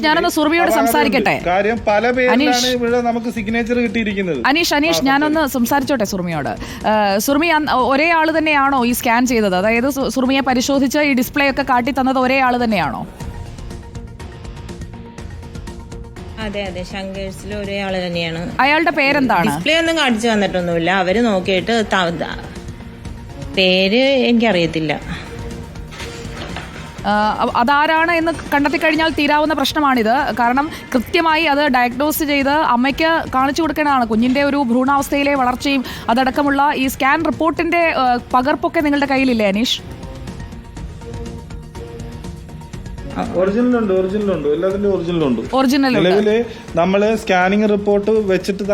അനീഷ് ഞാനൊന്ന് സുർമിയോട് സംസാരിക്കട്ടെ. കാര്യം പല പേരിലാണ് ഇവിടെ നമുക്ക് സിഗ്നേച്ചർ കിട്ടിയിരിക്കുന്നത്. അനീഷ് ഞാനൊന്ന് സംസാരിച്ചോട്ടെ സുർമിയോട്. സുർമി ഒരേ ആള് തന്നെയാണോ ഈ സ്കാൻ ചെയ്തത്? അതായത് സുർമിയെ പരിശോധിച്ച് ഈ ഡിസ്പ്ലേ ഒക്കെ കാട്ടി തന്നത് ഒരേ ആള് തന്നെയാണോ? അതെ അതെ, ശങ്കേഴ്സിൽ ഒരേ ആള് തന്നെയാണ്. അയാളുടെ പേരെന്താണ്? ഡിസ്പ്ലേ ഒന്നും കാണിച്ചു തന്നിട്ടൊന്നുമില്ല. അവര് നോക്കിയിട്ട് പേര് എനിക്കറിയത്തില്ല. അതാരാണ് എന്ന് കണ്ടെത്തി കഴിഞ്ഞാൽ തീരാവുന്ന പ്രശ്നമാണിത്. കാരണം കൃത്യമായി അത് ഡയഗ്നോസ് ചെയ്ത് അമ്മയ്ക്ക് കാണിച്ചു കൊടുക്കേണ്ടതാണ്. കുഞ്ഞിന്റെ ഒരു ഭ്രൂണാവസ്ഥയിലെ വളർച്ചയും അതടക്കമുള്ള ഈ സ്കാൻ റിപ്പോർട്ടിന്റെ പകർപ്പൊക്കെ നിങ്ങളുടെ കയ്യിലില്ലേ അനീഷ്? ഒറിജിനലുണ്ട്, എല്ലാത്തിന്റെയും ഒറിജിനൽ. നിലവില് നമ്മള് സ്കാനിങ് റിപ്പോർട്ട് വെച്ചിട്ട്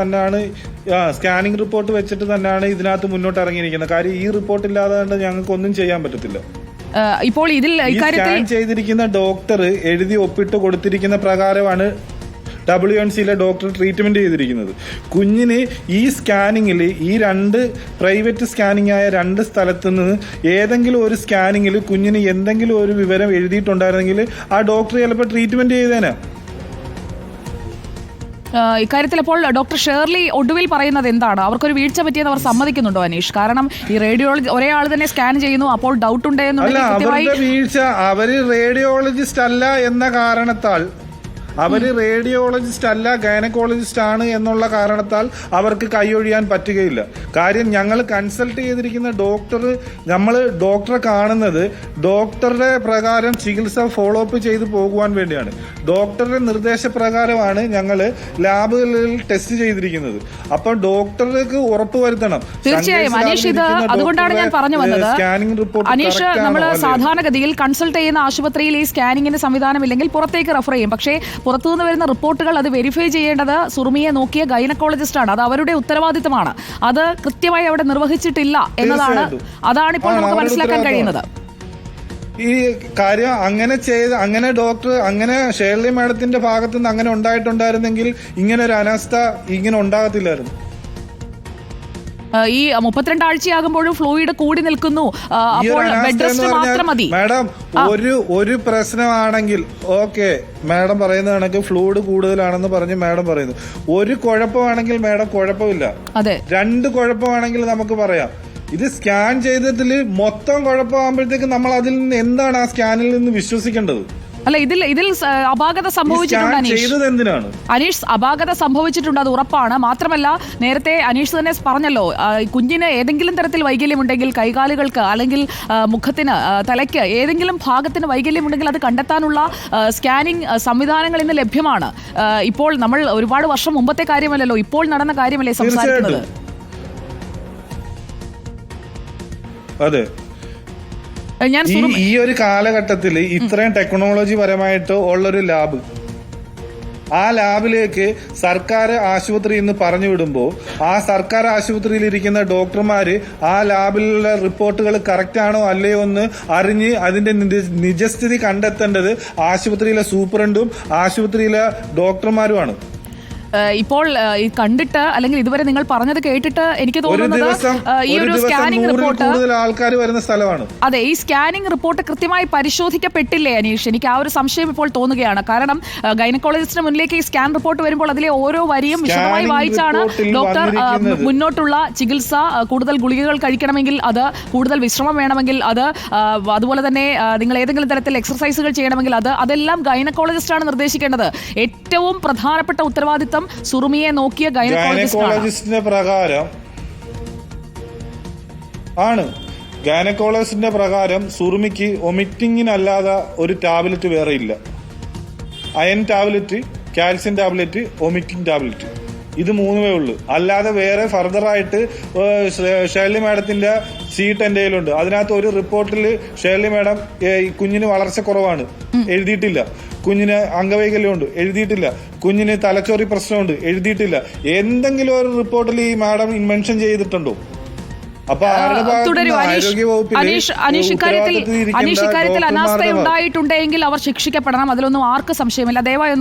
തന്നെയാണ് ഇതിനകത്ത് മുന്നോട്ട് ഇറങ്ങിയിരിക്കുന്നത്. കാര്യം ഈ റിപ്പോർട്ട് ഇല്ലാതെ ഞങ്ങൾക്ക് ഒന്നും ചെയ്യാൻ പറ്റത്തില്ല. ഇപ്പോൾ ഇതിൽ സ്കാൻ ചെയ്തിരിക്കുന്ന ഡോക്ടർ എഴുതി ഒപ്പിട്ട് കൊടുത്തിരിക്കുന്ന പ്രകാരമാണ് WNCയിലെ ഡോക്ടർ ട്രീറ്റ്മെന്റ് ചെയ്തിരിക്കുന്നത്. കുഞ്ഞിന് ഈ സ്കാനിങ്ങിൽ ഈ 2 പ്രൈവറ്റ് സ്കാനിങ് ആയ 2 സ്ഥലത്ത് നിന്ന് ഏതെങ്കിലും ഒരു സ്കാനിങ്ങിൽ കുഞ്ഞിന് എന്തെങ്കിലും ഒരു വിവരം എഴുതിയിട്ടുണ്ടായിരുന്നെങ്കിൽ ആ ഡോക്ടർ ചിലപ്പോൾ ട്രീറ്റ്മെന്റ് ചെയ്തേനെ. ഇക്കാര്യത്തിൽ ഇപ്പോൾ ഡോക്ടർ ഷേർലി ഒടുവിൽ പറയുന്നത് എന്താണ്? അവർക്കൊരു വീഴ്ച പറ്റിയെന്ന് അവർ സമ്മതിക്കുന്നുണ്ടോ അനീഷ്? കാരണം ഈ റേഡിയോളജി ഒരേ ആൾ തന്നെ സ്കാൻ ചെയ്യുന്നു, അപ്പോൾ ഡൗട്ട് ഉണ്ടെന്നുണ്ടെങ്കിൽ അവരുടെ വീഴ്ച അവര് റേഡിയോളജിസ്റ്റ് അല്ല എന്ന കാരണത്താൽ, അവര് റേഡിയോളജിസ്റ്റ് അല്ല ഗൈനക്കോളജിസ്റ്റ് ആണ് എന്നുള്ള കാരണത്താൽ അവർക്ക് കൈയൊഴിയാൻ പറ്റുകയില്ല. കാര്യം ഞങ്ങൾ കൺസൾട്ട് ചെയ്തിരിക്കുന്ന നമ്മൾ ഡോക്ടറെ കാണുന്നത് ഡോക്ടറുടെ പ്രകാരം ചികിത്സ ഫോളോ അപ്പ് ചെയ്ത് പോകുവാൻ വേണ്ടിയാണ്. ഡോക്ടറുടെ നിർദ്ദേശപ്രകാരമാണ് ഞങ്ങൾ ലാബുകളിൽ ടെസ്റ്റ് ചെയ്തിരിക്കുന്നത്. അപ്പൊ ഡോക്ടർക്ക് ഉറപ്പുവരുത്തണം. തീർച്ചയായും അനീഷ്, ഇത് അതുകൊണ്ടാണ് ഞാൻ പറഞ്ഞു വന്നത്. സ്കാനിംഗ് റിപ്പോർട്ട് അനീഷ്, നമ്മൾ സാധാരണഗതിയിൽ കൺസൾട്ട് ചെയ്യുന്ന ആശുപത്രിയിൽ ഈ സ്കാനിങ്ങിന് സംവിധാനമില്ലെങ്കിൽ പുറത്തേക്ക് റെഫർ ചെയ്യും. പക്ഷേ പുറത്തുനിന്ന് വരുന്ന റിപ്പോർട്ടുകൾ അത് വെരിഫൈ ചെയ്യേണ്ടത് സുറുമിയെ നോക്കിയ ഗൈനക്കോളജിസ്റ്റ് ആണ്. അത് അവരുടെ ഉത്തരവാദിത്തമാണ്. അത് കൃത്യമായി അവിടെ നിർവഹിച്ചിട്ടില്ല അതാണ് ഇപ്പോൾ നമുക്ക് മനസ്സിലാക്കാൻ കഴിയുന്നത്. ഈ കാര്യം അങ്ങനെ ഡോക്ടർ ഷേർലി മാഡത്തിന്റെ ഭാഗത്തുനിന്ന് അങ്ങനെ ഉണ്ടായിട്ടുണ്ടായിരുന്നെങ്കിൽ ഇങ്ങനെ ഒരു അനാസ്ഥ ഇങ്ങനെ ഉണ്ടാകത്തില്ലായിരുന്നു. ഈ 32 ആഴ്ചയാകുമ്പോഴും ഫ്ലൂയിഡ് കൂടി നിൽക്കുന്നു. അപ്പോൾ ബെഡ് റെസ്റ്റ് മാത്രം മതി. മാഡം ഒരു പ്രശ്നമാണെങ്കിൽ ഓക്കെ, മാഡം പറയുന്ന കണക്ക് ഫ്ലൂയിഡ് കൂടുതലാണെന്ന് പറഞ്ഞ് മാഡം പറയുന്നു. ഒരു കുഴപ്പമാണെങ്കിൽ മാഡം കുഴപ്പമില്ല. അതെ, 2 കുഴപ്പമാണെങ്കിൽ നമുക്ക് പറയാം. ഇത് സ്കാൻ ചെയ്തതിൽ മൊത്തം കുഴപ്പമാകുമ്പോഴത്തേക്ക് നമ്മൾ അതിൽ നിന്ന് എന്താണ് ആ സ്കാനിൽ നിന്ന് വിശ്വസിക്കേണ്ടത്? അല്ല, ഇതിൽ അപാകത സംഭവിച്ചിട്ടുണ്ട് അനീഷ്. അപാകത സംഭവിച്ചിട്ടുണ്ട്, അത് ഉറപ്പാണ്. മാത്രമല്ല, നേരത്തെ അനീഷ് തന്നെ പറഞ്ഞല്ലോ, കുഞ്ഞിന് ഏതെങ്കിലും തരത്തിൽ വൈകല്യമുണ്ടെങ്കിൽ, കൈകാലുകൾക്ക് അല്ലെങ്കിൽ മുഖത്തിന്, തലയ്ക്ക് ഏതെങ്കിലും ഭാഗത്തിന് വൈകല്യമുണ്ടെങ്കിൽ അത് കണ്ടെത്താനുള്ള സ്കാനിങ് സംവിധാനങ്ങൾ ഇന്ന് ലഭ്യമാണ്. ഇപ്പോൾ നമ്മൾ ഒരുപാട് വർഷം മുമ്പത്തെ കാര്യമല്ലല്ലോ, ഇപ്പോൾ നടന്ന കാര്യമല്ലേ സംസാരിക്കുന്നത്. അതെ, ഈ ഒരു കാലഘട്ടത്തിൽ ഇത്രയും ടെക്നോളജി പരമായിട്ട് ഉള്ളൊരു ലാബ്, ആ ലാബിലേക്ക് സർക്കാർ ആശുപത്രി എന്ന് പറഞ്ഞു വിടുമ്പോൾ ആ സർക്കാർ ആശുപത്രിയിൽ ഇരിക്കുന്ന ഡോക്ടർമാര് ആ ലാബിലുള്ള റിപ്പോർട്ടുകൾ കറക്റ്റ് ആണോ അല്ലയോ എന്ന് അറിഞ്ഞ് അതിന്റെ നിജസ്ഥിതി കണ്ടെത്തേണ്ടത് ആശുപത്രിയിലെ സൂപ്രണ്ടും ആശുപത്രിയിലെ ഡോക്ടർമാരുമാണ്. ഇപ്പോൾ ഈ കണ്ടിട്ട് അല്ലെങ്കിൽ ഇതുവരെ നിങ്ങൾ പറഞ്ഞത് കേട്ടിട്ട് എനിക്ക് തോന്നുന്നത് ഈ ഒരു സ്കാനിംഗ് റിപ്പോർട്ട് ആൾക്കാർ വരുന്ന സ്ഥലമാണ്. അതെ, ഈ സ്കാനിംഗ് റിപ്പോർട്ട് കൃത്യമായി പരിശോധിക്കപ്പെട്ടില്ലേ അനീഷ്? എനിക്ക് ആ ഒരു സംശയം ഇപ്പോൾ തോന്നുകയാണ്. കാരണം ഗൈനക്കോളജിസ്റ്റിന് മുന്നിലേക്ക് ഈ സ്കാൻ റിപ്പോർട്ട് വരുമ്പോൾ അതിലെ ഓരോ വരിയും വിശദമായി വായിച്ചാണ് ഡോക്ടർ മുന്നോട്ടുള്ള ചികിത്സ, കൂടുതൽ ഗുളികകൾ കഴിക്കണമെങ്കിൽ അത്, കൂടുതൽ വിശ്രമം വേണമെങ്കിൽ അത്, അതുപോലെ തന്നെ നിങ്ങൾ ഏതെങ്കിലും തരത്തിൽ എക്സർസൈസുകൾ ചെയ്യണമെങ്കിൽ അതെല്ലാം ഗൈനക്കോളജിസ്റ്റാണ് നിർദ്ദേശിക്കേണ്ടത്. ഏറ്റവും പ്രധാനപ്പെട്ട ഉത്തരവാദിത്തം സുറുമിയെ നോക്കിയ ഗൈനക്കോളജിസ്റ്റിന്റെ പ്രകാരം ആണ്. ഗൈനക്കോളജിസ്റ്റിന്റെ പ്രകാരം സുറുമിക്ക് ഒമിറ്റിങ്ങിനല്ലാതെ ഒരു ടാബ്ലറ്റ് വേറെ ഇല്ല. Iron tablet, calcium tablet, omitting tablet, ഇത് 3 ഉള്ളൂ. അല്ലാതെ വേറെ ഫർദറായിട്ട് ഷേർലി മാഡത്തിന്റെ ഷീറ്റ് എന്റെ കയ്യിലുണ്ട്. അതിനകത്ത് ഒരു റിപ്പോർട്ടിൽ ഷേർലി മാഡം കുഞ്ഞിന് വളർച്ച കുറവാണ് എഴുതിയിട്ടില്ല, കുഞ്ഞിന് അംഗവൈകല്യമുണ്ട് എഴുതിയിട്ടില്ല, കുഞ്ഞിന് തലച്ചോറി പ്രശ്നമുണ്ട് എഴുതിയിട്ടില്ല. എന്തെങ്കിലും ഒരു റിപ്പോർട്ടിൽ ഈ മാഡം മെൻഷൻ ചെയ്തിട്ടുണ്ടോ? അപ്പൊ അനീഷ് ഇക്കാര്യത്തിൽ അനാസ്ഥ ഉണ്ടായിട്ടുണ്ടെങ്കിൽ അവർ ശിക്ഷിക്കപ്പെടണം. അതിലൊന്നും ആർക്ക് സംശയമില്ല. ദയവായി